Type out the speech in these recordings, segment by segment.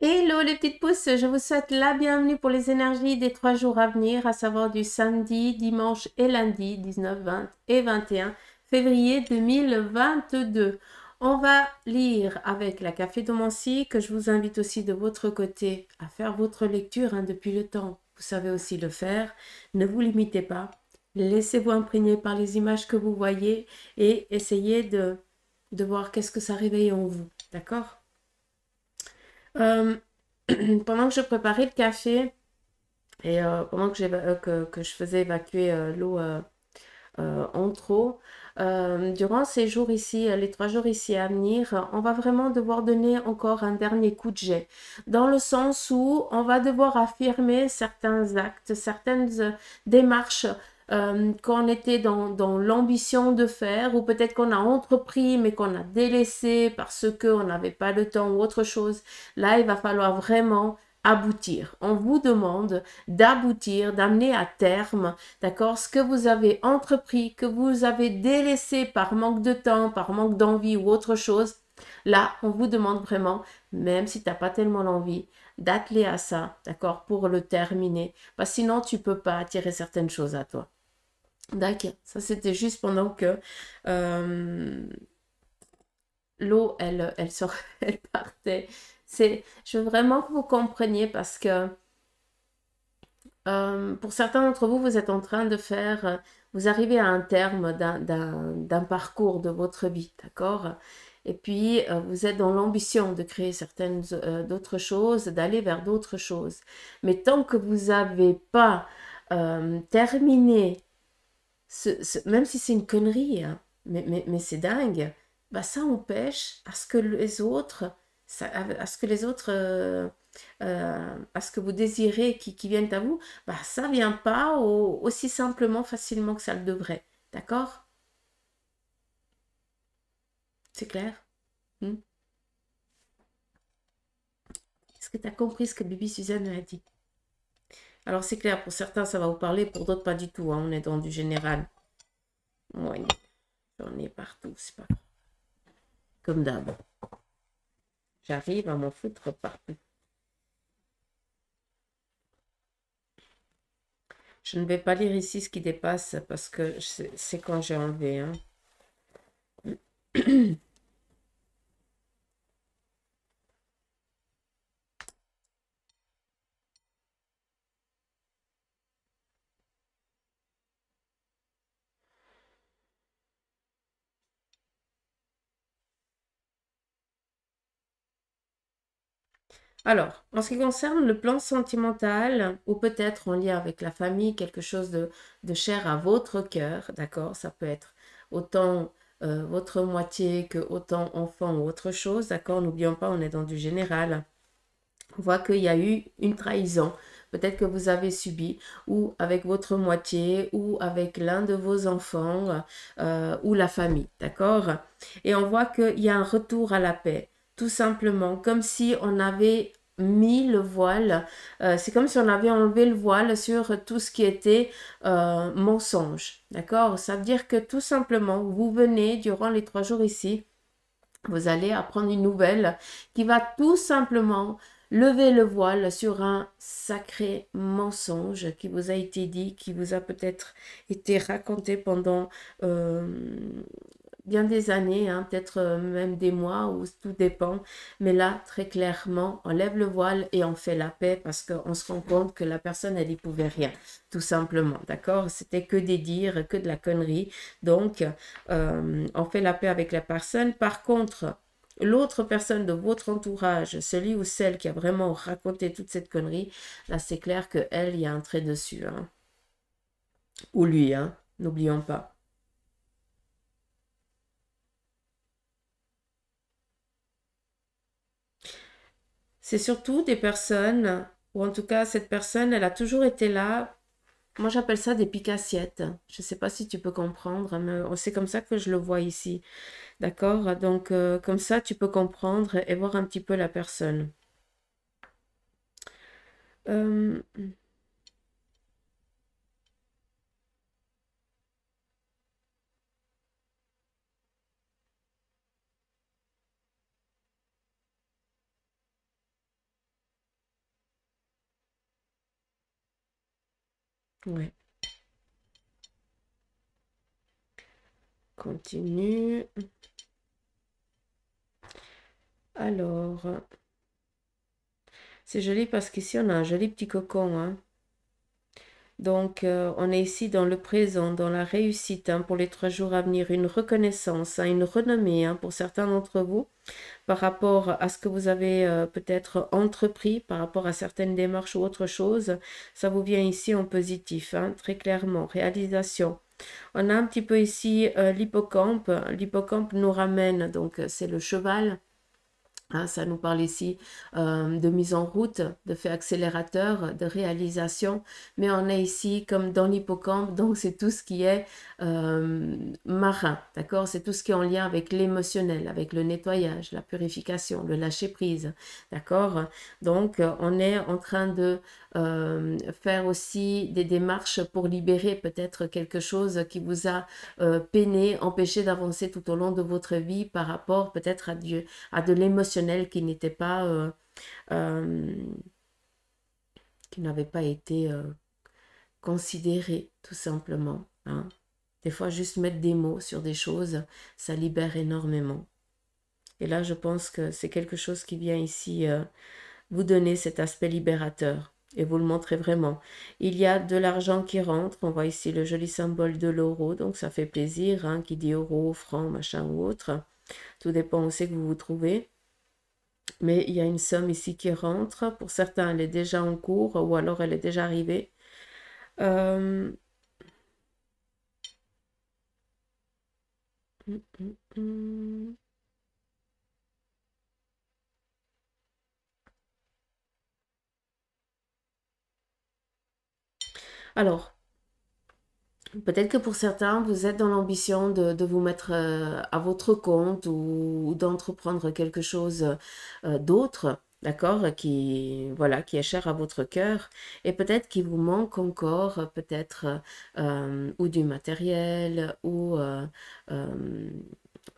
Hello les petites pousses, je vous souhaite la bienvenue pour les énergies des 3 jours à venir, à savoir du samedi, dimanche et lundi 19, 20 et 21 février 2022. On va lire avec la cafédomancie, que je vous invite aussi de votre côté à faire votre lecture depuis le temps. Vous savez aussi le faire, ne vous limitez pas, laissez-vous imprégner par les images que vous voyez et essayez de voir qu'est-ce que ça réveille en vous, d'accord? Euh, pendant que je préparais le café et pendant que je faisais évacuer l'eau en trop, durant ces jours ici, les 3 jours ici à venir, on va vraiment devoir donner encore un dernier coup de jet, dans le sens où on va devoir affirmer certains actes, certaines démarches qu'on était dans l'ambition de faire, ou peut-être qu'on a entrepris mais qu'on a délaissé parce qu'on n'avait pas le temps ou autre chose. Là, il va falloir vraiment aboutir. On vous demande d'aboutir, d'amener à terme, d'accord, ce que vous avez entrepris, que vous avez délaissé par manque de temps, par manque d'envie ou autre chose. Là, on vous demande vraiment, même si tu n'as pas tellement l'envie, d'atteler à ça, d'accord, pour le terminer. Parce que sinon, tu ne peux pas attirer certaines choses à toi. D'accord, ça c'était juste pendant que l'eau, elle sort, elle partait. Je veux vraiment que vous compreniez parce que pour certains d'entre vous, vous êtes en train de faire, vous arrivez à un terme d'un parcours de votre vie, d'accord? Et puis, vous êtes dans l'ambition de créer certaines d'autres choses, d'aller vers d'autres choses. Mais tant que vous n'avez pas terminé, même si c'est une connerie, hein, mais c'est dingue, bah, ça empêche à ce que les autres, à ce que les autres à ce que vous désirez qui viennent à vous, bah, ça vient pas aussi simplement, facilement que ça le devrait. D'accord? C'est clair? Hmm. Est-ce que tu as compris ce que Bibi Suzanne a dit? Alors c'est clair, pour certains ça va vous parler, pour d'autres pas du tout, hein, on est dans du général. Oui, j'en ai partout, c'est pas comme d'hab. J'arrive à m'en foutre partout. Je ne vais pas lire ici ce qui dépasse parce que c'est quand j'ai enlevé. Hein. Alors, en ce qui concerne le plan sentimental, ou peut-être en lien avec la famille, quelque chose de cher à votre cœur, d'accord? Ça peut être autant votre moitié que autant enfant ou autre chose, d'accord? N'oublions pas, on est dans du général. On voit qu'il y a eu une trahison, peut-être que vous avez subi, ou avec votre moitié, ou avec l'un de vos enfants, ou la famille, d'accord? Et on voit qu'il y a un retour à la paix, tout simplement, comme si on avait mis le voile, c'est comme si on avait enlevé le voile sur tout ce qui était mensonge, d'accord? Ça veut dire que tout simplement, vous venez durant les 3 jours ici, vous allez apprendre une nouvelle qui va tout simplement lever le voile sur un sacré mensonge qui vous a été dit, qui vous a peut-être été raconté pendant bien des années, hein, peut-être même des mois, ou tout dépend. Mais là, très clairement, on lève le voile et on fait la paix parce qu'on se rend compte que la personne, elle n'y pouvait rien, tout simplement, d'accord? C'était que des dires, que de la connerie. Donc, on fait la paix avec la personne. Par contre, l'autre personne de votre entourage, celui ou celle qui a vraiment raconté toute cette connerie, là, c'est clair que elle, il y a un trait dessus, hein. Ou lui, hein, n'oublions pas. C'est surtout des personnes, ou en tout cas, cette personne, elle a toujours été là. Moi, j'appelle ça des piques-assiettes. Je ne sais pas si tu peux comprendre, mais c'est comme ça que je le vois ici. D'accord? Donc, comme ça, tu peux comprendre et voir un petit peu la personne. Euh, Ouais. Continue. Alors, c'est joli parce qu'ici, on a un joli petit cocon, hein. Donc, on est ici dans le présent, dans la réussite, hein, pour les 3 jours à venir, une reconnaissance, hein, une renommée, hein, pour certains d'entre vous, par rapport à ce que vous avez peut-être entrepris, par rapport à certaines démarches ou autre chose. Ça vous vient ici en positif, hein, très clairement, réalisation. On a un petit peu ici l'hippocampe. L'hippocampe nous ramène, donc c'est le cheval. Hein, ça nous parle ici de mise en route, de fait accélérateur, de réalisation, mais on est ici comme dans l'hippocampe, donc c'est tout ce qui est marin, d'accord? C'est tout ce qui est en lien avec l'émotionnel, avec le nettoyage, la purification, le lâcher-prise, d'accord? Donc on est en train de faire aussi des démarches pour libérer peut-être quelque chose qui vous a peiné, empêché d'avancer tout au long de votre vie par rapport peut-être à Dieu, à de l'émotionnel qui n'était pas, euh, qui n'avait pas été considéré, tout simplement. Hein. Des fois, juste mettre des mots sur des choses, ça libère énormément. Et là, je pense que c'est quelque chose qui vient ici vous donner cet aspect libérateur. Et vous le montrez vraiment. Il y a de l'argent qui rentre. On voit ici le joli symbole de l'euro. Donc, ça fait plaisir. Hein, qui dit euro, franc, machin ou autre. Tout dépend où c'est que vous vous trouvez. Mais il y a une somme ici qui rentre. Pour certains, elle est déjà en cours ou alors elle est déjà arrivée. Euh, hum, hum, hum. Alors, peut-être que pour certains, vous êtes dans l'ambition de vous mettre à votre compte ou d'entreprendre quelque chose d'autre, d'accord, qui, voilà, qui est cher à votre cœur. Et peut-être qu'il vous manque encore, peut-être, ou du matériel, ou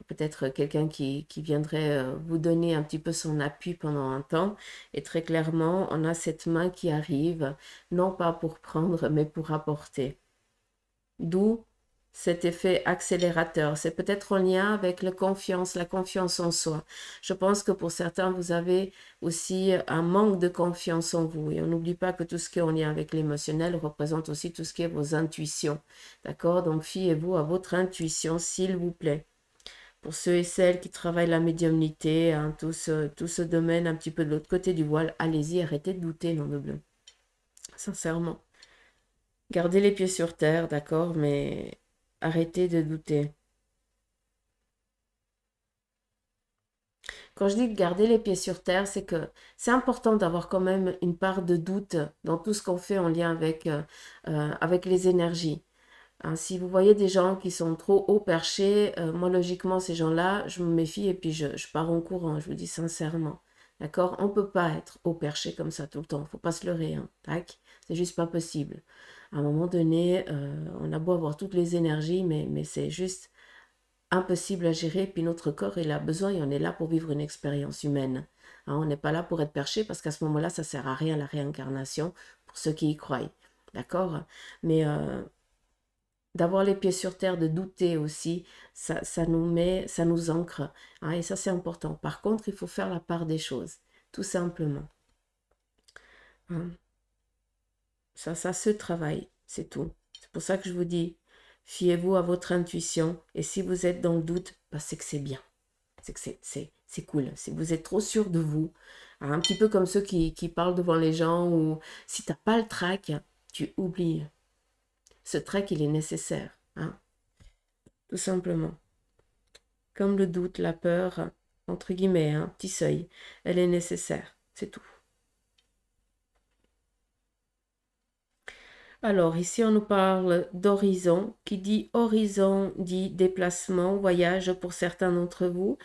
peut-être quelqu'un qui viendrait vous donner un petit peu son appui pendant un temps. Et très clairement, on a cette main qui arrive, non pas pour prendre, mais pour apporter. D'où cet effet accélérateur. C'est peut-être en lien avec la confiance en soi. Je pense que pour certains, vous avez aussi un manque de confiance en vous. Et on n'oublie pas que tout ce qui est en lien avec l'émotionnel représente aussi tout ce qui est vos intuitions. D'accord? Donc, fiez-vous à votre intuition, s'il vous plaît. Pour ceux et celles qui travaillent la médiumnité, hein, tout ce domaine un petit peu de l'autre côté du voile, allez-y, arrêtez de douter, non de bleu. Sincèrement. Gardez les pieds sur terre, d'accord, mais arrêtez de douter. Quand je dis garder les pieds sur terre, c'est que c'est important d'avoir quand même une part de doute dans tout ce qu'on fait en lien avec les énergies. Hein, si vous voyez des gens qui sont trop haut perchés, moi logiquement ces gens-là, je me méfie et puis je pars en courant, je vous dis sincèrement. D'accord? On ne peut pas être haut perché comme ça tout le temps, il ne faut pas se leurrer. Hein, tac? C'est juste pas possible. À un moment donné, on a beau avoir toutes les énergies, mais c'est juste impossible à gérer. Puis notre corps, il a besoin et on est là pour vivre une expérience humaine. Hein, on n'est pas là pour être perché parce qu'à ce moment-là, ça ne sert à rien la réincarnation pour ceux qui y croient. D'accord? Mais d'avoir les pieds sur terre, de douter aussi, ça nous met, ça nous ancre. Hein, et ça, c'est important. Par contre, il faut faire la part des choses, tout simplement. Hein. Ça se travaille, c'est tout. C'est pour ça que je vous dis, fiez-vous à votre intuition. Et si vous êtes dans le doute, bah, c'est que c'est bien. C'est que c'est cool. Si vous êtes trop sûr de vous, hein, un petit peu comme ceux qui parlent devant les gens, ou si tu n'as pas le trac, tu oublies. Ce trac, il est nécessaire. Hein, tout simplement. Comme le doute, la peur, entre guillemets, un petit seuil, elle est nécessaire. C'est tout. Alors, ici, on nous parle d'horizon. Qui dit horizon dit déplacement, voyage pour certains d'entre vous.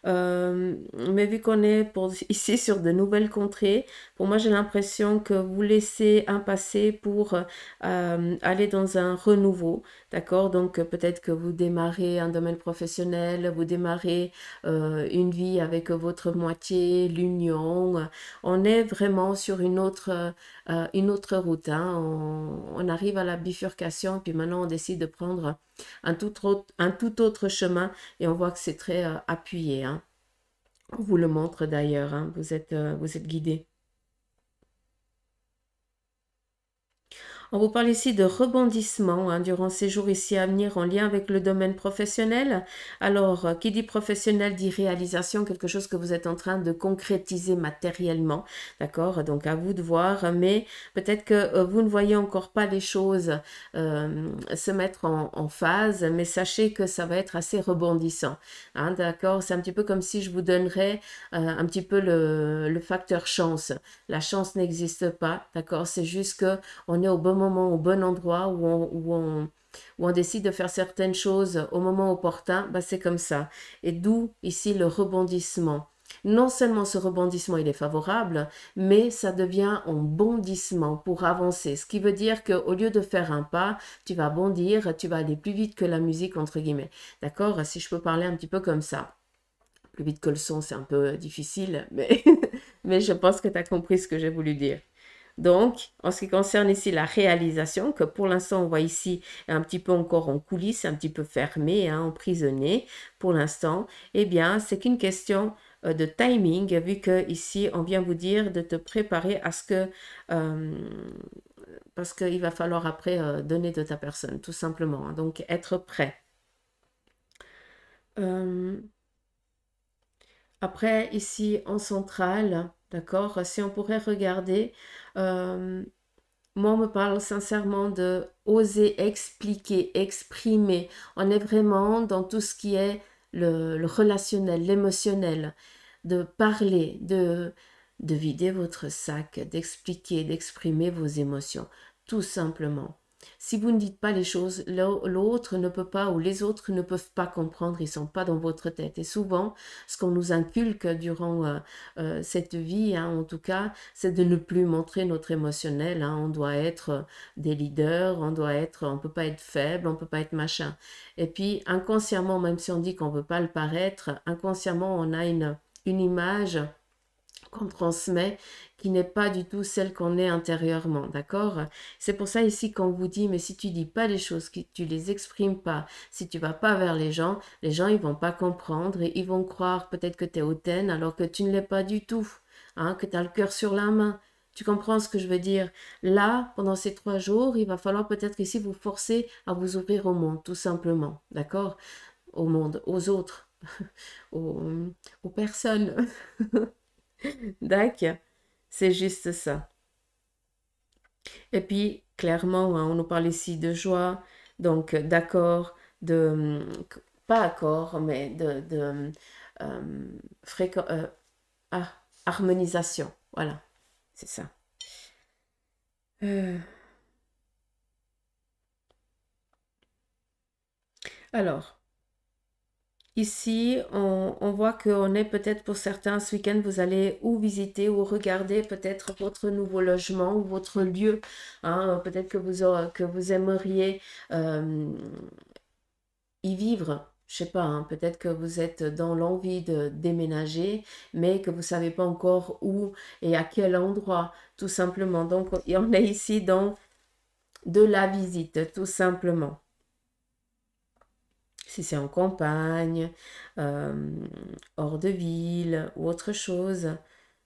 Mais vu qu'on est ici sur de nouvelles contrées, pour moi, j'ai l'impression que vous laissez un passé pour aller dans un renouveau. D'accord? Donc, peut-être que vous démarrez un domaine professionnel, vous démarrez une vie avec votre moitié, l'union. On est vraiment sur une autre route. Hein. on arrive à la bifurcation, puis maintenant on décide de prendre un tout autre chemin et on voit que c'est très appuyé. Hein. On vous le montre d'ailleurs, hein, vous êtes guidé. On vous parle ici de rebondissement hein, durant ces jours ici à venir en lien avec le domaine professionnel. Alors, qui dit professionnel dit réalisation, quelque chose que vous êtes en train de concrétiser matériellement. D'accord? Donc, à vous de voir, mais peut-être que vous ne voyez encore pas les choses se mettre en phase, mais sachez que ça va être assez rebondissant. Hein, d'accord? C'est un petit peu comme si je vous donnerais un petit peu le facteur chance. La chance n'existe pas, d'accord? C'est juste que on est au bon moment, au bon endroit, où on décide de faire certaines choses au moment opportun, bah c'est comme ça. Et d'où ici le rebondissement. Non seulement ce rebondissement, il est favorable, mais ça devient un bondissement pour avancer. Ce qui veut dire qu'au lieu de faire un pas, tu vas bondir, tu vas aller plus vite que la musique, entre guillemets. D'accord? Si je peux parler un petit peu comme ça. Plus vite que le son, c'est un peu difficile, mais, mais je pense que tu as compris ce que j'ai voulu dire. Donc, en ce qui concerne ici la réalisation, que pour l'instant on voit ici un petit peu encore en coulisses, un petit peu fermé, hein, emprisonné pour l'instant, eh bien c'est qu'une question de timing, vu que ici on vient vous dire de te préparer à ce que, parce qu'il va falloir après donner de ta personne, tout simplement, hein, donc être prêt. Après, ici en centrale, d'accord, si on pourrait regarder, moi, on me parle sincèrement de oser expliquer, exprimer. On est vraiment dans tout ce qui est le relationnel, l'émotionnel, de parler, de vider votre sac, d'expliquer, d'exprimer vos émotions, tout simplement. Si vous ne dites pas les choses, l'autre ne peut pas ou les autres ne peuvent pas comprendre, ils ne sont pas dans votre tête. Et souvent, ce qu'on nous inculque durant cette vie, hein, en tout cas, c'est de ne plus montrer notre émotionnel. Hein. On doit être des leaders, on ne peut pas être faible, on ne peut pas être machin. Et puis, inconsciemment, même si on dit qu'on ne veut pas le paraître, inconsciemment, on a une image qu'on transmet qui n'est pas du tout celle qu'on est intérieurement, d'accord? C'est pour ça ici qu'on vous dit, mais si tu dis pas les choses, que tu les exprimes pas, si tu vas pas vers les gens ils vont pas comprendre et ils vont croire peut-être que tu es hautaine alors que tu ne l'es pas du tout, hein, que tu as le cœur sur la main. Tu comprends ce que je veux dire? Là, pendant ces 3 jours, il va falloir peut-être ici vous forcer à vous ouvrir au monde, tout simplement, d'accord? Au monde, aux autres, aux, aux personnes. D'accord, c'est juste ça. Et puis, clairement, hein, on nous parle ici de joie, donc d'accord, pas accord, mais euh, fréquent, ah, harmonisation. Voilà, c'est ça. Euh, alors, ici, on voit qu'on est peut-être pour certains, ce week-end, vous allez ou visiter ou regarder peut-être votre nouveau logement ou votre lieu. Hein, peut-être que vous aimeriez y vivre. Je sais pas, hein, peut-être que vous êtes dans l'envie de déménager, mais que vous savez pas encore où et à quel endroit, tout simplement. Donc, on est ici dans de la visite, tout simplement. Si c'est en campagne, euh, hors de ville ou autre chose.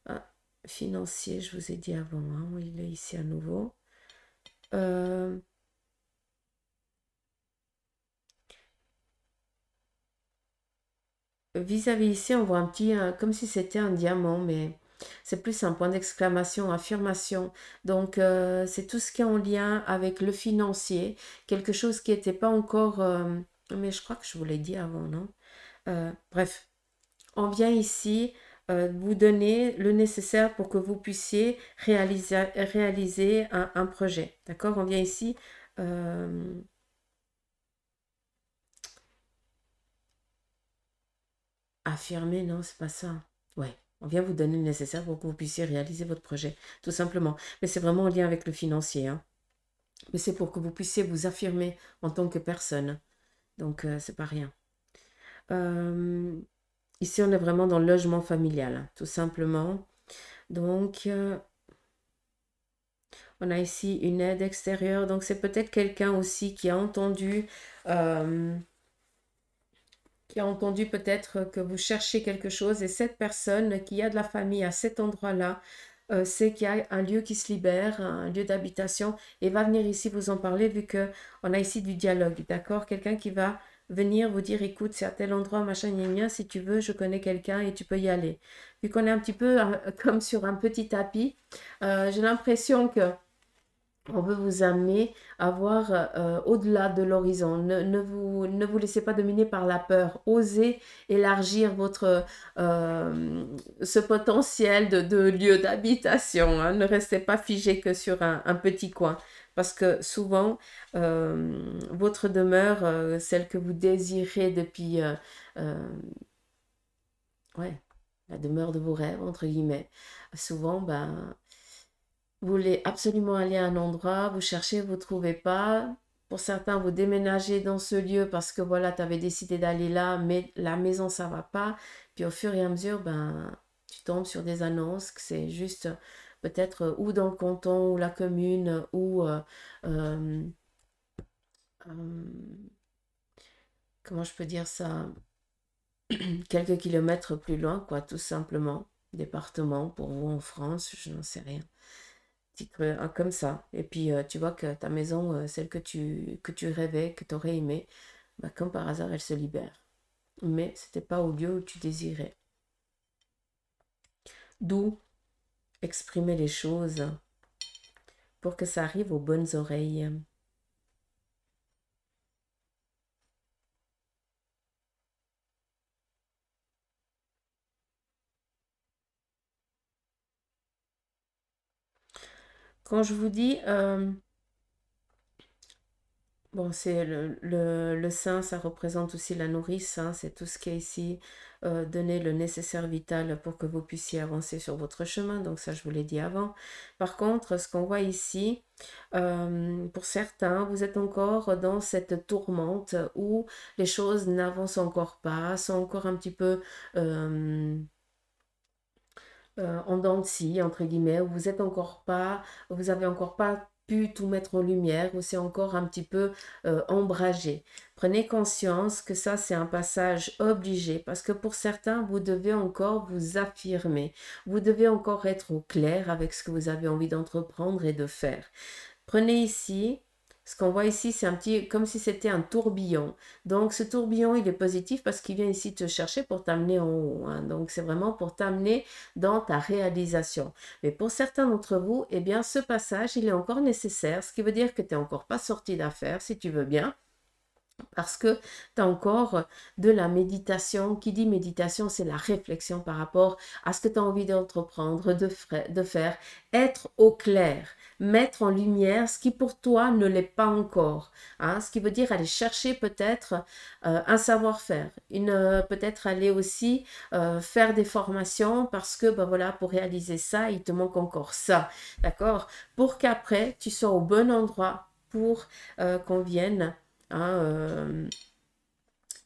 Ah, financier, je vous ai dit avant, hein, il est ici à nouveau. Euh, Vis-à-vis ici, on voit un petit, comme si c'était un diamant, mais c'est plus un point d'exclamation, affirmation. Donc, c'est tout ce qui est en lien avec le financier, quelque chose qui n'était pas encore, mais je crois que je vous l'ai dit avant, non? Bref, on vient ici vous donner le nécessaire pour que vous puissiez réaliser un projet. D'accord? On vient ici affirmer, non, c'est pas ça. Ouais, on vient vous donner le nécessaire pour que vous puissiez réaliser votre projet, tout simplement. Mais c'est vraiment en lien avec le financier, hein. Mais c'est pour que vous puissiez vous affirmer en tant que personne. Donc, c'est pas rien. Euh, Ici, on est vraiment dans le logement familial, hein, tout simplement. Donc, On a ici une aide extérieure. Donc, c'est peut-être quelqu'un aussi euh, qui a entendu peut-être que vous cherchez quelque chose. Et cette personne qui a de la famille à cet endroit-là, c'est qu'il y a un lieu qui se libère, un lieu d'habitation, et va venir ici vous en parler vu que on a ici du dialogue, d'accord? Quelqu'un qui va venir vous dire, écoute, c'est à tel endroit, machin, gna, gna, si tu veux, je connais quelqu'un et tu peux y aller. Vu qu'on est un petit peu comme sur un petit tapis, j'ai l'impression que on veut vous amener à voir au-delà de l'horizon. Ne vous laissez pas dominer par la peur. Osez élargir ce potentiel de lieu d'habitation, hein. Ne restez pas figé que sur un petit coin. Parce que souvent, votre demeure, celle que vous désirez depuis, ouais, la demeure de vos rêves, entre guillemets, souvent, ben, vous voulez absolument aller à un endroit, vous cherchez, vous ne trouvez pas. Pour certains, vous déménagez dans ce lieu parce que voilà, tu avais décidé d'aller là, mais la maison, ça va pas. Puis au fur et à mesure, ben, tu tombes sur des annonces que c'est juste peut-être ou dans le canton ou la commune ou euh, euh, comment je peux dire ça, quelques kilomètres plus loin, quoi, tout simplement. Département pour vous en France, je n'en sais rien. Comme ça. Et puis, tu vois que ta maison, celle que tu rêvais, que tu aurais aimé, bah, comme par hasard, elle se libère. Mais c'était pas au lieu où tu désirais. D'où exprimer les choses pour que ça arrive aux bonnes oreilles. Quand je vous dis, bon, c'est le sein, ça représente aussi la nourrice, hein, c'est tout ce qui est ici, donner le nécessaire vital pour que vous puissiez avancer sur votre chemin, donc ça je vous l'ai dit avant. Par contre, ce qu'on voit ici, pour certains, vous êtes encore dans cette tourmente où les choses n'avancent encore pas, sont encore un petit peu en dents de scie, entre guillemets, où vous êtes encore pas, vous avez encore pas pu tout mettre en lumière, où c'est encore un petit peu ombragé. Prenez conscience que ça, c'est un passage obligé, parce que pour certains, vous devez encore vous affirmer, vous devez encore être au clair avec ce que vous avez envie d'entreprendre et de faire. Prenez ici, ce qu'on voit ici, c'est un petit, comme si c'était un tourbillon. Donc ce tourbillon, il est positif parce qu'il vient ici te chercher pour t'amener en haut, hein. Donc c'est vraiment pour t'amener dans ta réalisation. Mais pour certains d'entre vous, eh bien ce passage, il est encore nécessaire, ce qui veut dire que tu n'es encore pas sorti d'affaire, si tu veux bien. Parce que tu as encore de la méditation. Qui dit méditation, c'est la réflexion par rapport à ce que tu as envie d'entreprendre, de faire, être au clair, mettre en lumière ce qui pour toi ne l'est pas encore, hein. Ce qui veut dire aller chercher peut-être un savoir-faire, peut-être aller aussi faire des formations parce que ben voilà, pour réaliser ça, il te manque encore ça, d'accord? Pour qu'après, tu sois au bon endroit pour qu'on vienne, hein,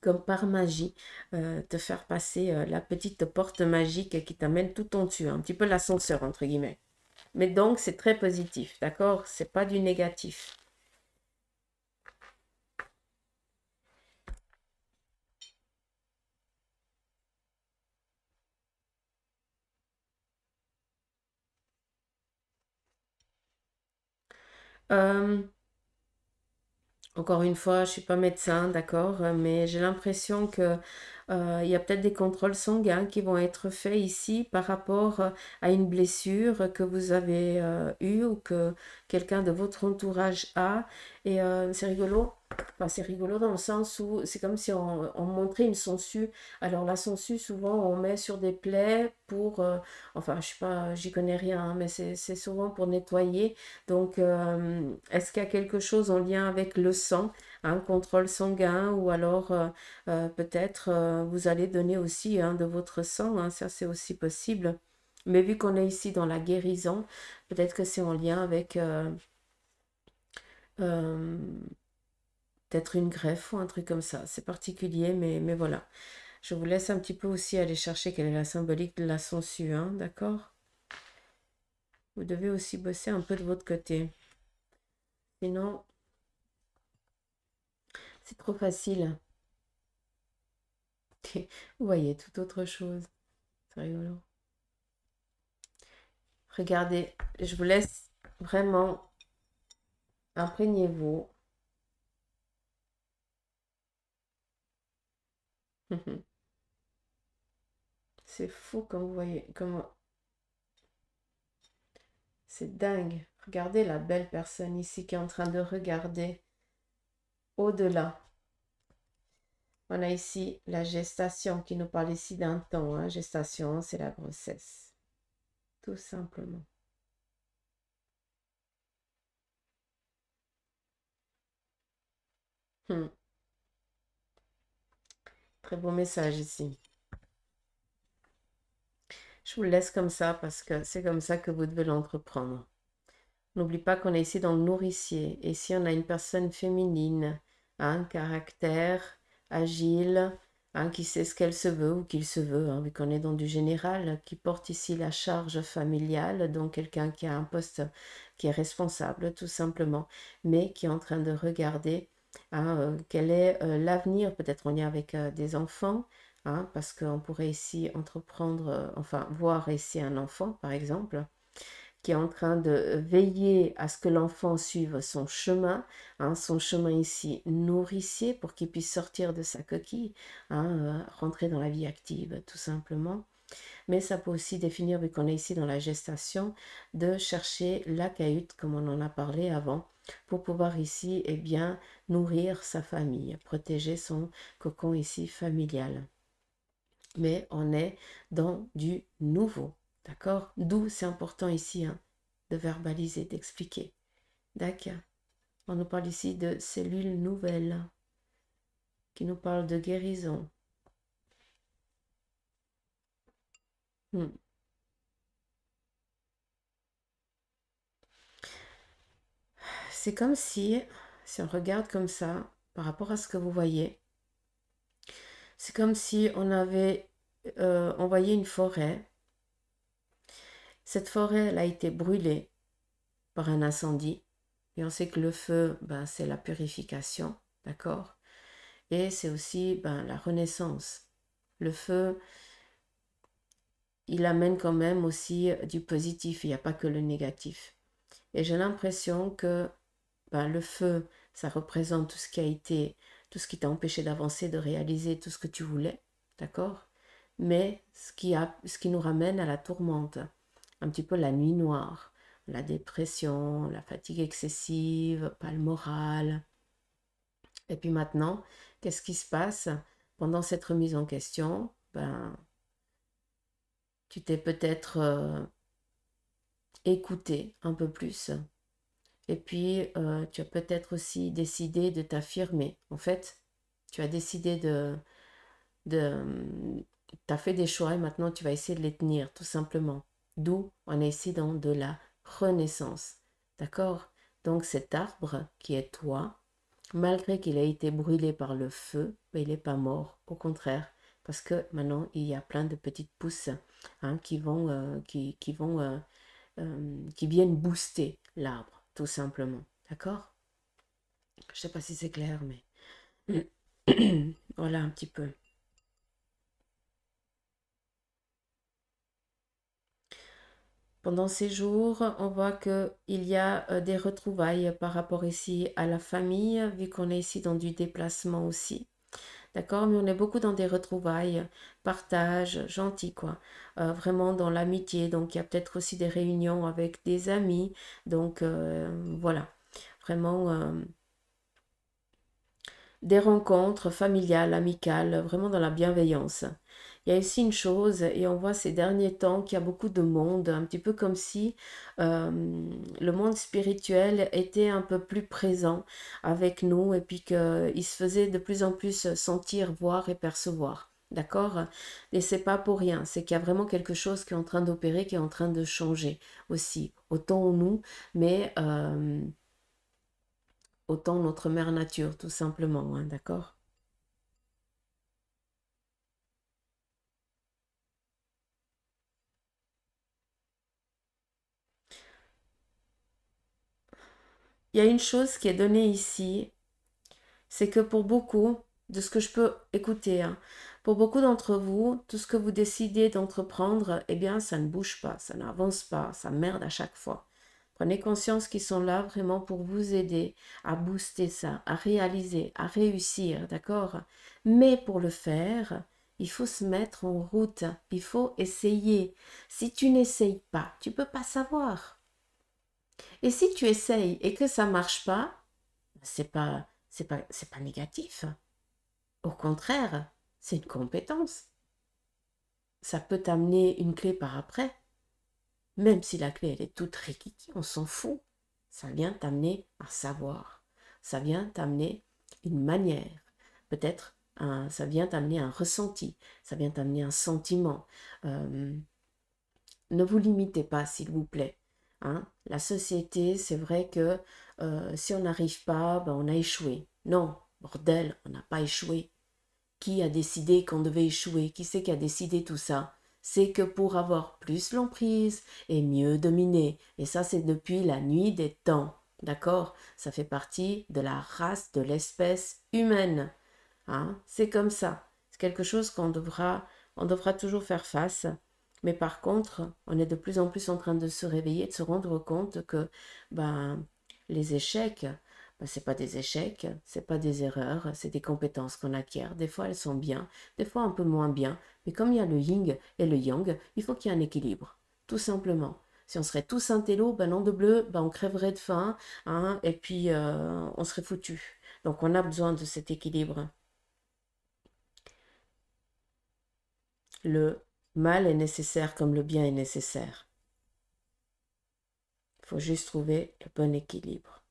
comme par magie, te faire passer la petite porte magique qui t'amène tout en dessus, un petit peu l'ascenseur entre guillemets. Mais donc c'est très positif, d'accord? C'est pas du négatif. Euh, Encore une fois, je suis pas médecin, d'accord, mais j'ai l'impression que il y a peut-être des contrôles sanguins qui vont être faits ici par rapport à une blessure que vous avez eue ou que quelqu'un de votre entourage a. Et c'est rigolo. Enfin, c'est rigolo dans le sens où c'est comme si on montrait une sangsue. Alors la sangsue, souvent, on met sur des plaies pour... enfin, je sais pas, j'y connais rien, hein, mais c'est souvent pour nettoyer. Donc, est-ce qu'il y a quelque chose en lien avec le sang, un contrôle sanguin, ou alors peut-être vous allez donner aussi de votre sang, hein, ça c'est aussi possible. Mais vu qu'on est ici dans la guérison, peut-être que c'est en lien avec euh, peut-être une greffe ou un truc comme ça. C'est particulier, mais voilà. Je vous laisse un petit peu aussi aller chercher quelle est la symbolique de la sangsue, hein, d'accord? Vous devez aussi bosser un peu de votre côté. Sinon, c'est trop facile. Vous voyez, tout autre chose. C'est rigolo. Regardez, je vous laisse vraiment, imprégnez-vous. C'est fou comme vous voyez, comme c'est dingue. Regardez la belle personne ici qui est en train de regarder au-delà. On a ici la gestation qui nous parle ici d'un temps. Hein. Gestation, c'est la grossesse. Tout simplement. Hmm. Très beau message ici. Je vous le laisse comme ça parce que c'est comme ça que vous devez l'entreprendre. N'oublie pas qu'on est ici dans le nourricier. Et si on a une personne féminine, un caractère agile, qui sait ce qu'elle se veut ou qu'il se veut, vu qu'on est dans du général, qui porte ici la charge familiale, donc quelqu'un qui a un poste qui est responsable tout simplement, mais qui est en train de regarder quel est l'avenir, peut-être en lien avec des enfants, parce qu'on pourrait ici entreprendre, enfin voir ici un enfant par exemple qui est en train de veiller à ce que l'enfant suive son chemin ici nourricier pour qu'il puisse sortir de sa coquille, rentrer dans la vie active tout simplement. Mais ça peut aussi définir, vu qu'on est ici dans la gestation, de chercher la cahute, comme on en a parlé avant, pour pouvoir ici, bien, nourrir sa famille, protéger son cocon ici familial. Mais on est dans du nouveau, d'accord? D'où c'est important ici de verbaliser, d'expliquer. D'accord? On nous parle ici de cellules nouvelles, qui nous parlent de guérison. Hmm. C'est comme si on regarde comme ça, par rapport à ce que vous voyez, c'est comme si on avait envoyé une forêt. Cette forêt, elle a été brûlée par un incendie. Et on sait que le feu, c'est la purification, d'accord? Et c'est aussi la renaissance. Le feu, il amène quand même aussi du positif, il n'y a pas que le négatif. Et j'ai l'impression que le feu, ça représente tout ce qui a été, tout ce qui t'a empêché d'avancer, de réaliser tout ce que tu voulais, d'accord? Mais ce qui nous ramène à la tourmente, un petit peu la nuit noire, la dépression, la fatigue excessive, pas le moral. Et puis maintenant, qu'est-ce qui se passe pendant cette remise en question? Tu t'es peut-être écouté un peu plus. Et puis, tu as peut-être aussi décidé de t'affirmer. En fait, tu as décidé tu as fait des choix et maintenant tu vas essayer de les tenir, tout simplement. D'où on est ici dans de la renaissance. D'accord? Donc cet arbre qui est toi, malgré qu'il ait été brûlé par le feu, il n'est pas mort. Au contraire, parce que maintenant il y a plein de petites pousses qui viennent booster l'arbre, tout simplement. D'accord? Je ne sais pas si c'est clair, mais voilà un petit peu. Pendant ces jours, on voit qu'il y a des retrouvailles par rapport ici à la famille, vu qu'on est ici dans du déplacement aussi. D'accord? Mais on est beaucoup dans des retrouvailles, partage, gentil quoi. Vraiment dans l'amitié. Donc il y a peut-être aussi des réunions avec des amis. Donc voilà. Vraiment des rencontres familiales, amicales, vraiment dans la bienveillance. Il y a aussi une chose, et on voit ces derniers temps qu'il y a beaucoup de monde, un petit peu comme si le monde spirituel était un peu plus présent avec nous et puis qu'il se faisait de plus en plus sentir, voir et percevoir. D'accord? Et c'est pas pour rien, c'est qu'il y a vraiment quelque chose qui est en train d'opérer, qui est en train de changer aussi. Autant nous, mais autant notre mère nature, tout simplement, d'accord? il y a une chose qui est donnée ici, c'est que pour beaucoup, de ce que je peux écouter, hein, pour beaucoup d'entre vous, tout ce que vous décidez d'entreprendre, eh bien, ça ne bouge pas, ça n'avance pas, ça merde à chaque fois. Prenez conscience qu'ils sont là vraiment pour vous aider à booster ça, à réaliser, à réussir, d'accord? Mais pour le faire, il faut se mettre en route, il faut essayer. Si tu n'essayes pas, tu peux pas savoir. Et si tu essayes et que ça marche pas, c'est pas négatif. Au contraire, c'est une compétence. Ça peut t'amener une clé par après. Même si la clé, elle est toute rikiki, on s'en fout. Ça vient t'amener un savoir. Ça vient t'amener une manière. Peut-être ça vient t'amener un ressenti. Ça vient t'amener un sentiment. Ne vous limitez pas, s'il vous plaît. Hein. La société, c'est vrai que si on n'arrive pas, ben, on a échoué. Non, bordel, on n'a pas échoué. Qui a décidé qu'on devait échouer? Qui c'est qui a décidé tout ça? C'est que pour avoir plus l'emprise et mieux dominer. Et ça, c'est depuis la nuit des temps. D'accord? Ça fait partie de la race, de l'espèce humaine. Hein? C'est comme ça. C'est quelque chose on devra toujours faire face. Mais par contre, on est de plus en plus en train de se réveiller, de se rendre compte que ben, les échecs, ben, c'est pas des échecs, c'est pas des erreurs, c'est des compétences qu'on acquiert. Des fois, elles sont bien, des fois un peu moins bien. Mais comme il y a le yin et le yang, il faut qu'il y ait un équilibre, tout simplement. Si on serait tous un télo, ben non de bleu, ben on crèverait de faim, hein, et puis on serait foutu. Donc on a besoin de cet équilibre. Le mal est nécessaire comme le bien est nécessaire. Il faut juste trouver le bon équilibre.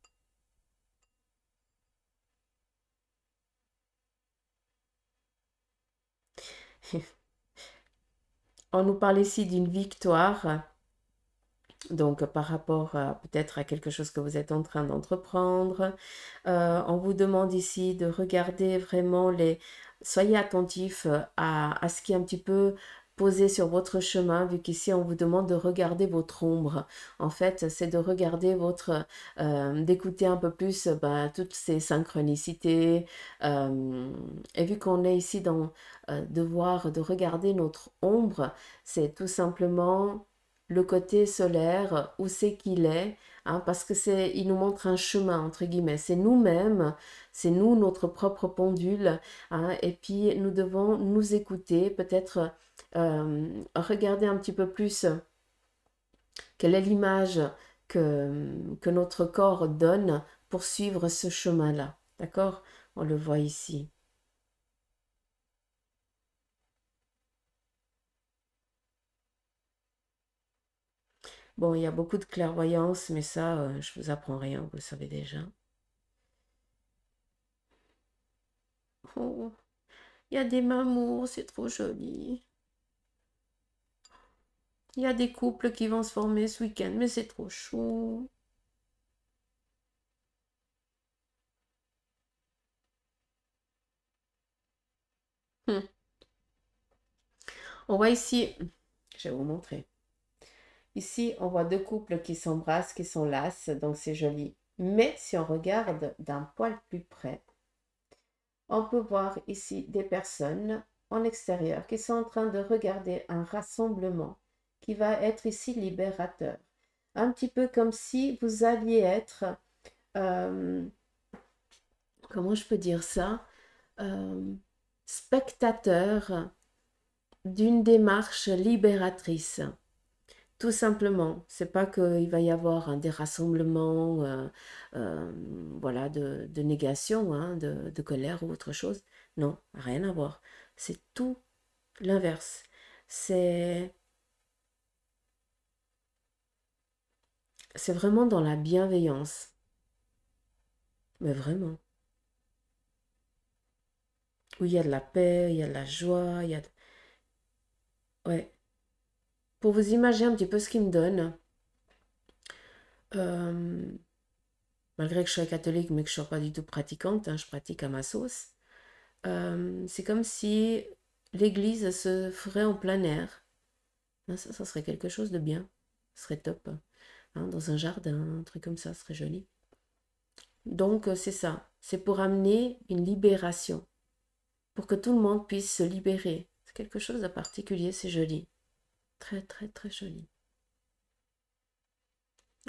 On nous parle ici d'une victoire, donc par rapport peut-être à quelque chose que vous êtes en train d'entreprendre. On vous demande ici de regarder vraiment Soyez attentifs à ce qui est un petit peu posé sur votre chemin, vu qu'ici on vous demande de regarder votre ombre. En fait, c'est de regarder d'écouter un peu plus toutes ces synchronicités. Et vu qu'on est ici dans de regarder notre ombre, c'est tout simplement le côté solaire, où c'est qu'il est, hein, parce que il nous montre un chemin, entre guillemets, c'est nous-mêmes, c'est nous, notre propre pendule, hein, et puis nous devons nous écouter, peut-être regarder un petit peu plus quelle est l'image que notre corps donne pour suivre ce chemin-là, d'accord? On le voit ici. Bon, il y a beaucoup de clairvoyance, mais ça, je vous apprends rien, vous le savez déjà. Oh, il y a des mamours, c'est trop joli. Il y a des couples qui vont se former ce week-end, mais c'est trop chou. Hum. On voit ici, je vais vous montrer. Ici, on voit deux couples qui s'embrassent, qui s'enlacent, donc c'est joli. Mais si on regarde d'un poil plus près, on peut voir ici des personnes en extérieur qui sont en train de regarder un rassemblement qui va être ici libérateur. Un petit peu comme si vous alliez être, euh, comment je peux dire ça, euh, spectateur d'une démarche libératrice. Tout simplement, c'est pas qu'il va y avoir des rassemblements euh, voilà, de négation, hein, de colère ou autre chose. Non, rien à voir. C'est tout l'inverse. C'est, c'est vraiment dans la bienveillance. Mais vraiment. Où il y a de la paix, il y a de la joie, il y a... Ouais. Pour vous imaginer un petit peu ce qu'il me donne, euh, malgré que je sois catholique, mais que je ne sois pas du tout pratiquante, hein, je pratique à ma sauce. C'est comme si l'église se ferait en plein air. Ben, ça serait quelque chose de bien. Ce serait top. Hein, dans un jardin, un truc comme ça, ce serait joli. Donc, c'est ça. C'est pour amener une libération, pour que tout le monde puisse se libérer. C'est quelque chose de particulier, c'est joli. Très, très, très joli.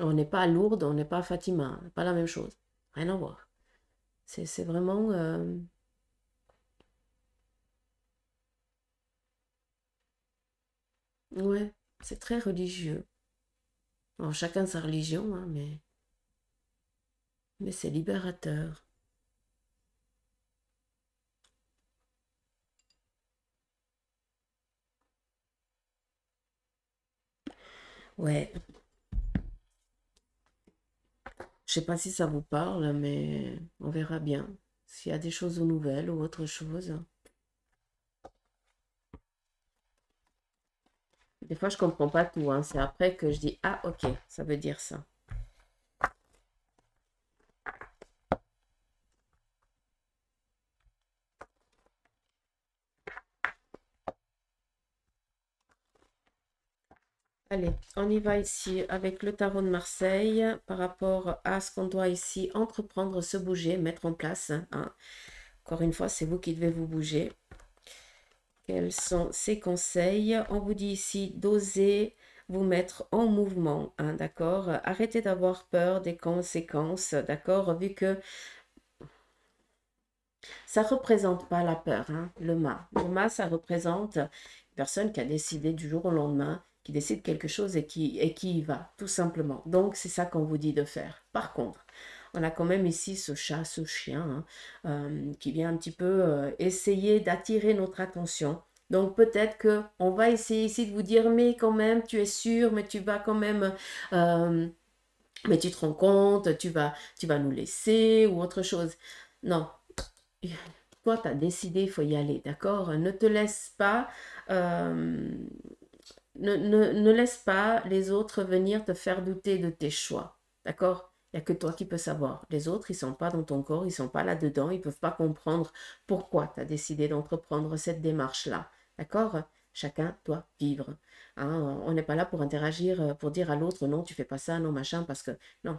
On n'est pas à Lourdes, on n'est pas à Fatima, pas la même chose. Rien à voir. C'est vraiment... ouais, c'est très religieux. Bon, chacun sa religion, hein, mais c'est libérateur. Ouais, je sais pas si ça vous parle, mais on verra bien. S'il y a des choses nouvelles ou autre chose. Des fois, je comprends pas tout, hein. C'est après que je dis, ah, ok, ça veut dire ça. Allez, on y va ici avec le tarot de Marseille par rapport à ce qu'on doit ici entreprendre, se bouger, mettre en place, hein. Encore une fois, c'est vous qui devez vous bouger. Quels sont ces conseils? On vous dit ici d'oser vous mettre en mouvement, hein, d'accord? Arrêtez d'avoir peur des conséquences, d'accord? Vu que ça ne représente pas la peur, hein, le mât. Le mât, ça représente une personne qui a décidé du jour au lendemain, qui décide quelque chose et qui y va, tout simplement. Donc, c'est ça qu'on vous dit de faire. Par contre, on a quand même ici ce chat, ce chien, hein, qui vient un petit peu essayer d'attirer notre attention. Donc peut-être que on va essayer ici de vous dire, mais quand même, tu es sûr, mais tu vas quand même, mais tu te rends compte, tu vas nous laisser ou autre chose. Non, toi, tu as décidé, il faut y aller, d'accord? Ne te laisse pas, euh, ne laisse pas les autres venir te faire douter de tes choix, d'accord? Il n'y a que toi qui peux savoir. Les autres, ils ne sont pas dans ton corps, ils ne sont pas là-dedans, ils ne peuvent pas comprendre pourquoi tu as décidé d'entreprendre cette démarche-là, d'accord? Chacun doit vivre, hein. On n'est pas là pour interagir, pour dire à l'autre, non, tu fais pas ça, non, machin, parce que, non,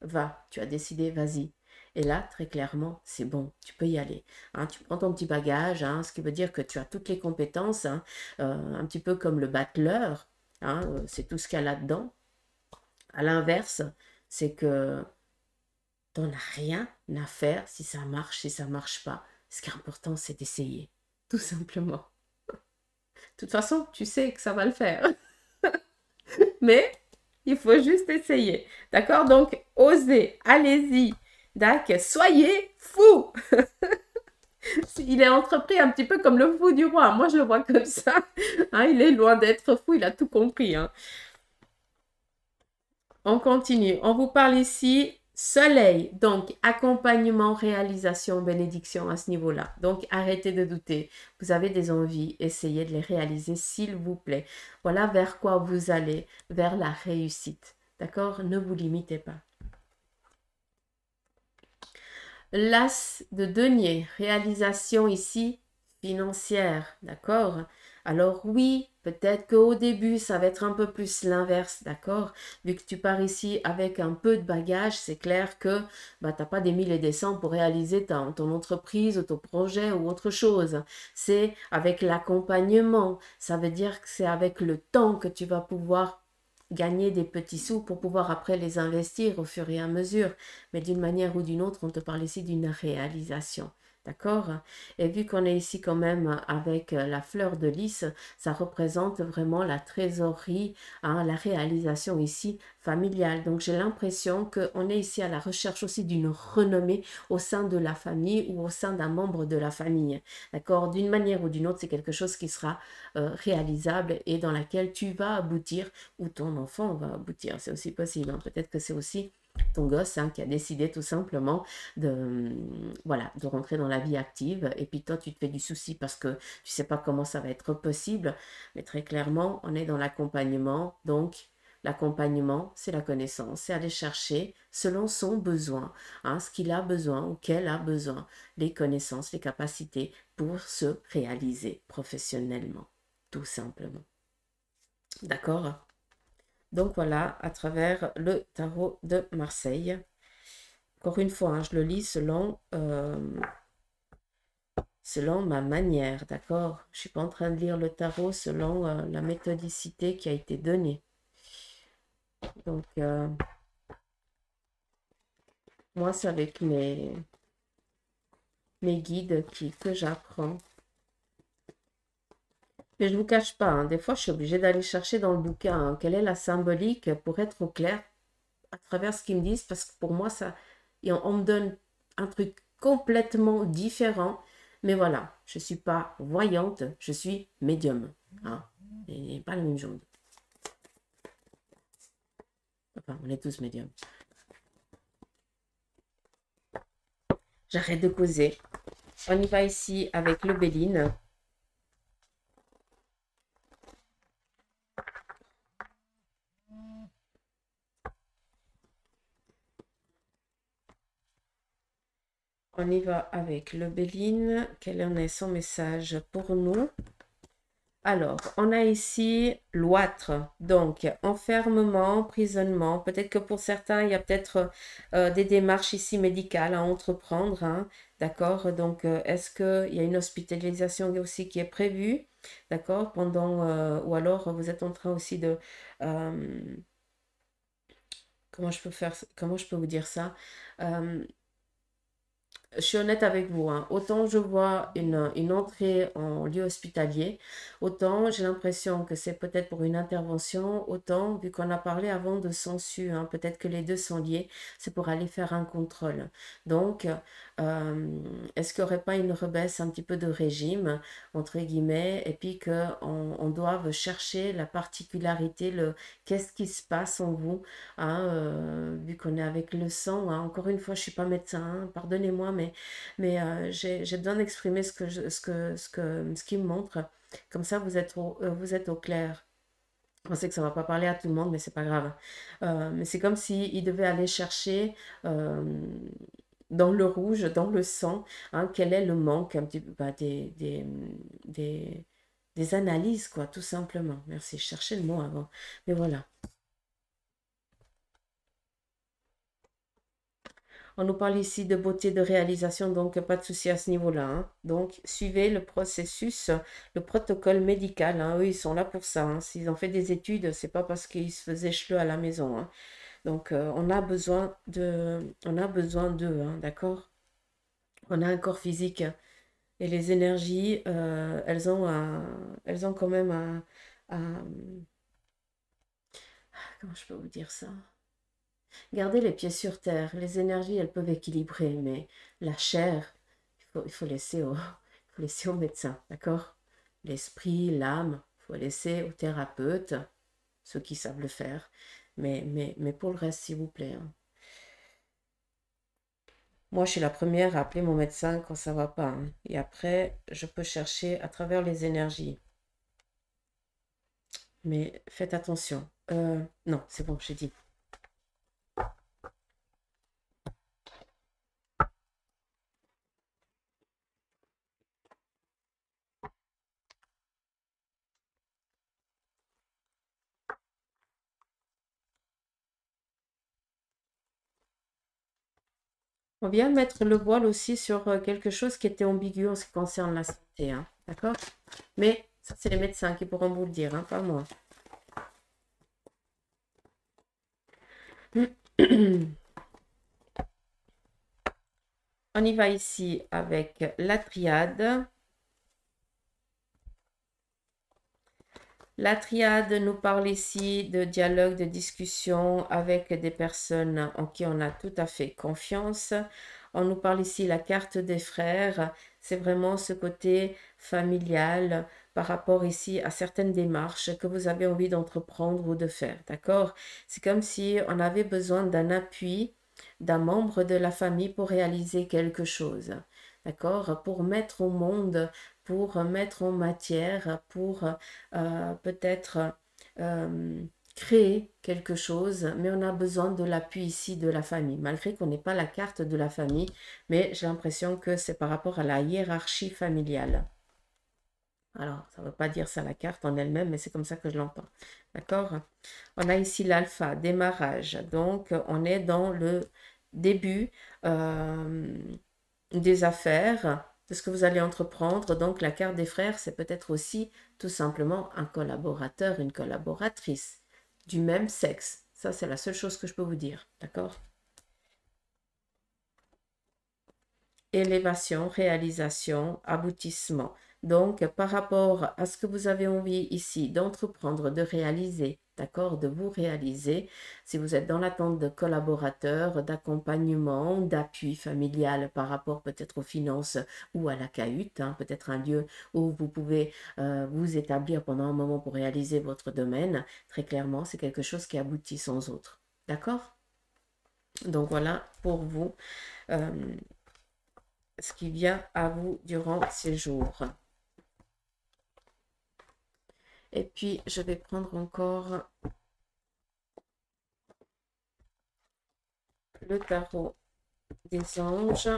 va, tu as décidé, vas-y. Et là, très clairement, c'est bon, tu peux y aller, hein. Tu prends ton petit bagage, hein, ce qui veut dire que tu as toutes les compétences, hein, un petit peu comme le battleur, hein, c'est tout ce qu'il y a là-dedans. À l'inverse, c'est que tu n'en as rien à faire si ça marche, si ça marche pas. Ce qui est important, c'est d'essayer, tout simplement. De toute façon, tu sais que ça va le faire, mais il faut juste essayer. D'accord? Donc, osez, allez-y. D'accord? Soyez fous. Il est entrepris un petit peu comme le fou du roi. Moi, je le vois comme ça. Hein, il est loin d'être fou, il a tout compris, hein. On continue. On vous parle ici soleil. Donc, accompagnement, réalisation, bénédiction à ce niveau-là. Donc, arrêtez de douter. Vous avez des envies, essayez de les réaliser, s'il vous plaît. Voilà vers quoi vous allez, vers la réussite. D'accord? Ne vous limitez pas. L'as de denier, réalisation ici financière, d'accord? Alors oui, peut-être qu'au début, ça va être un peu plus l'inverse, d'accord? Vu que tu pars ici avec un peu de bagage, c'est clair que bah, tu n'as pas des mille et des cents pour réaliser ton entreprise ou ton projet ou autre chose. C'est avec l'accompagnement, ça veut dire que c'est avec le temps que tu vas pouvoir gagner des petits sous pour pouvoir après les investir au fur et à mesure. Mais d'une manière ou d'une autre, on te parle ici d'une réalisation. D'accord? Et vu qu'on est ici quand même avec la fleur de lys, ça représente vraiment la trésorerie, hein, la réalisation ici familiale. Donc j'ai l'impression qu'on est ici à la recherche aussi d'une renommée au sein de la famille ou au sein d'un membre de la famille. D'accord? D'une manière ou d'une autre, c'est quelque chose qui sera réalisable et dans laquelle tu vas aboutir ou ton enfant va aboutir. C'est aussi possible, hein. Peut-être que c'est aussi ton gosse, hein, qui a décidé tout simplement de, voilà, de rentrer dans la vie active. Et puis toi, tu te fais du souci parce que tu sais pas comment ça va être possible. Mais très clairement, on est dans l'accompagnement. Donc, l'accompagnement, c'est la connaissance. C'est aller chercher selon son besoin, hein, ce qu'il a besoin ou qu'elle a besoin, les connaissances, les capacités pour se réaliser professionnellement, tout simplement. D'accord? Donc voilà, à travers le tarot de Marseille. Encore une fois, hein, je le lis selon ma manière, d'accord? Je ne suis pas en train de lire le tarot selon la méthodicité qui a été donnée. Donc, moi, c'est avec mes guides que j'apprends. Mais je ne vous cache pas, hein, des fois, je suis obligée d'aller chercher dans le bouquin hein, quelle est la symbolique pour être au clair à travers ce qu'ils me disent, parce que pour moi, on me donne un truc complètement différent. Mais voilà, je ne suis pas voyante, je suis médium. Hein, et pas la même chose. Enfin, on est tous médiums. J'arrête de causer. On y va ici avec le Béline. On y va avec le Béline. Quel en est son message pour nous? Alors, on a ici l'ouatre, donc enfermement, emprisonnement. Peut-être que pour certains, il y a peut-être des démarches ici médicales à entreprendre, hein, d'accord? Donc, est-ce qu'il y a une hospitalisation aussi qui est prévue, d'accord? Ou alors vous êtes en train aussi de... comment je peux vous dire ça? Je suis honnête avec vous, hein. Autant je vois une entrée en lieu hospitalier, autant j'ai l'impression que c'est peut-être pour une intervention, autant vu qu'on a parlé avant de sensu, hein, peut-être que les deux sont liés, c'est pour aller faire un contrôle. Donc, est-ce qu'il n'y aurait pas une rebaisse un petit peu de régime, entre guillemets, et puis qu'on doive chercher la particularité, qu'est-ce qui se passe en vous, hein, vu qu'on est avec le sang, hein. Encore une fois, je ne suis pas médecin, hein, pardonnez-moi, mais j'ai besoin d'exprimer ce qui me montre. Comme ça, vous êtes au clair. Je sais que ça ne va pas parler à tout le monde, mais c'est pas grave. Mais c'est comme s'il devait aller chercher dans le rouge, dans le sang, hein, quel est le manque un petit peu des analyses, quoi, tout simplement. Merci, je cherchais le mot avant. Mais voilà. On nous parle ici de beauté de réalisation, donc pas de souci à ce niveau-là, hein. Donc, suivez le processus, le protocole médical, hein. Eux, ils sont là pour ça, hein. S'ils ont fait des études, c'est pas parce qu'ils se faisaient cheleux à la maison, hein. Donc, on a besoin d'eux, hein, d'accord? On a un corps physique et les énergies, elles ont quand même comment je peux vous dire ça? Gardez les pieds sur terre. Les énergies, elles peuvent équilibrer, mais la chair, il faut laisser il faut laisser au médecin, d'accord? L'esprit, l'âme, il faut laisser aux thérapeutes, ceux qui savent le faire. Mais pour le reste, s'il vous plaît, hein. Moi, je suis la première à appeler mon médecin quand ça ne va pas, hein. Et après, je peux chercher à travers les énergies. Mais faites attention. Non, c'est bon, j'ai dit. On vient mettre le voile aussi sur quelque chose qui était ambigu en ce qui concerne la santé, hein, d'accord? Mais ça, c'est les médecins qui pourront vous le dire, hein, pas moi. On y va ici avec la triade. La triade nous parle ici de dialogue, de discussion avec des personnes en qui on a tout à fait confiance. On nous parle ici la carte des frères. C'est vraiment ce côté familial par rapport ici à certaines démarches que vous avez envie d'entreprendre ou de faire. D'accord? C'est comme si on avait besoin d'un appui d'un membre de la famille pour réaliser quelque chose. D'accord? Pour mettre au monde, pour mettre en matière, pour peut-être créer quelque chose, mais on a besoin de l'appui ici de la famille, malgré qu'on n'ait pas la carte de la famille, mais j'ai l'impression que c'est par rapport à la hiérarchie familiale. Alors, ça ne veut pas dire ça la carte en elle-même, mais c'est comme ça que je l'entends. D'accord? On a ici l'alpha, démarrage. Donc, on est dans le début des affaires, de ce que vous allez entreprendre. Donc la carte des frères, c'est peut-être aussi tout simplement un collaborateur, une collaboratrice du même sexe. Ça, c'est la seule chose que je peux vous dire, d'accord? Élévation, réalisation, aboutissement. Donc, par rapport à ce que vous avez envie ici d'entreprendre, de réaliser, d'accord, de vous réaliser, si vous êtes dans l'attente de collaborateurs, d'accompagnement, d'appui familial par rapport peut-être aux finances ou à la cahute, hein, peut-être un lieu où vous pouvez vous établir pendant un moment pour réaliser votre domaine, très clairement, c'est quelque chose qui aboutit sans autre. D'accord? Donc voilà pour vous. Ce qui vient à vous durant ces jours. Et puis, je vais prendre encore le tarot des anges.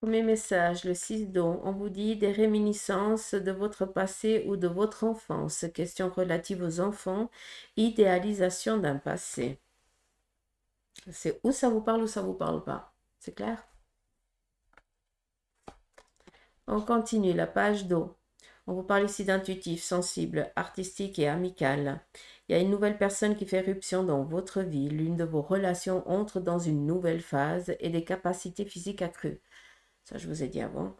Premier message, le 6 d'eau. On vous dit des réminiscences de votre passé ou de votre enfance. Questions relatives aux enfants. Idéalisation d'un passé. C'est où ça vous parle ou ça vous parle pas. C'est clair? On continue, la page d'eau. On vous parle ici d'intuitif, sensible, artistique et amical. Il y a une nouvelle personne qui fait éruption dans votre vie. L'une de vos relations entre dans une nouvelle phase et des capacités physiques accrues. Ça, je vous ai dit avant.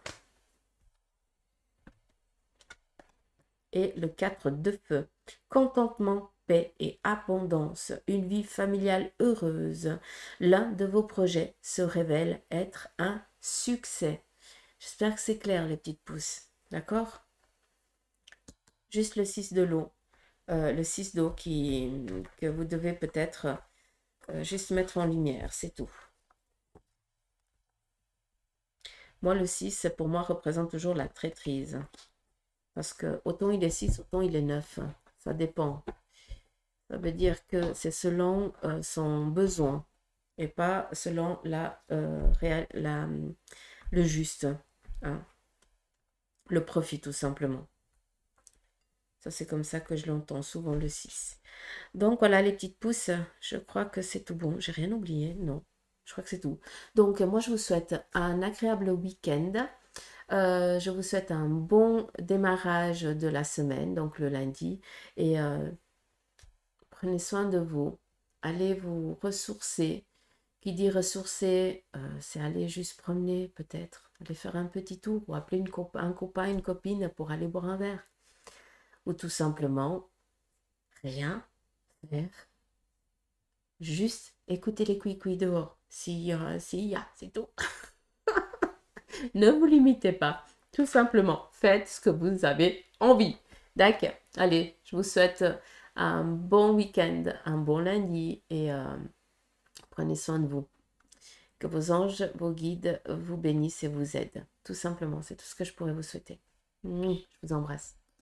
Et le 4 de feu. Contentement, paix et abondance. Une vie familiale heureuse. L'un de vos projets se révèle être un succès. J'espère que c'est clair, les petites pousses. D'accord? Juste le 6 de l'eau. Le 6 d'eau que vous devez peut-être juste mettre en lumière, c'est tout. Moi, le 6, pour moi, représente toujours la traîtrise. Parce que autant il est 6, autant il est 9. Ça dépend. Ça veut dire que c'est selon son besoin et pas selon le juste. Hein. Le profit, tout simplement. Ça, c'est comme ça que je l'entends souvent, le 6. Donc, voilà, les petites pousses. Je crois que c'est tout bon. J'ai rien oublié, non. Je crois que c'est tout. Donc, moi, je vous souhaite un agréable week-end. Je vous souhaite un bon démarrage de la semaine, donc le lundi. Et prenez soin de vous. Allez vous ressourcer. Qui dit ressourcer, c'est aller juste promener peut-être. Aller faire un petit tour ou appeler un copain, une copine pour aller boire un verre. Ou tout simplement, rien faire. Juste écouter les couicouis dehors. S'il y a, c'est tout. Ne vous limitez pas. Tout simplement, faites ce que vous avez envie. D'accord. Allez, je vous souhaite un bon week-end, un bon lundi et prenez soin de vous. Que vos anges, vos guides vous bénissent et vous aident. Tout simplement, c'est tout ce que je pourrais vous souhaiter. Je vous embrasse.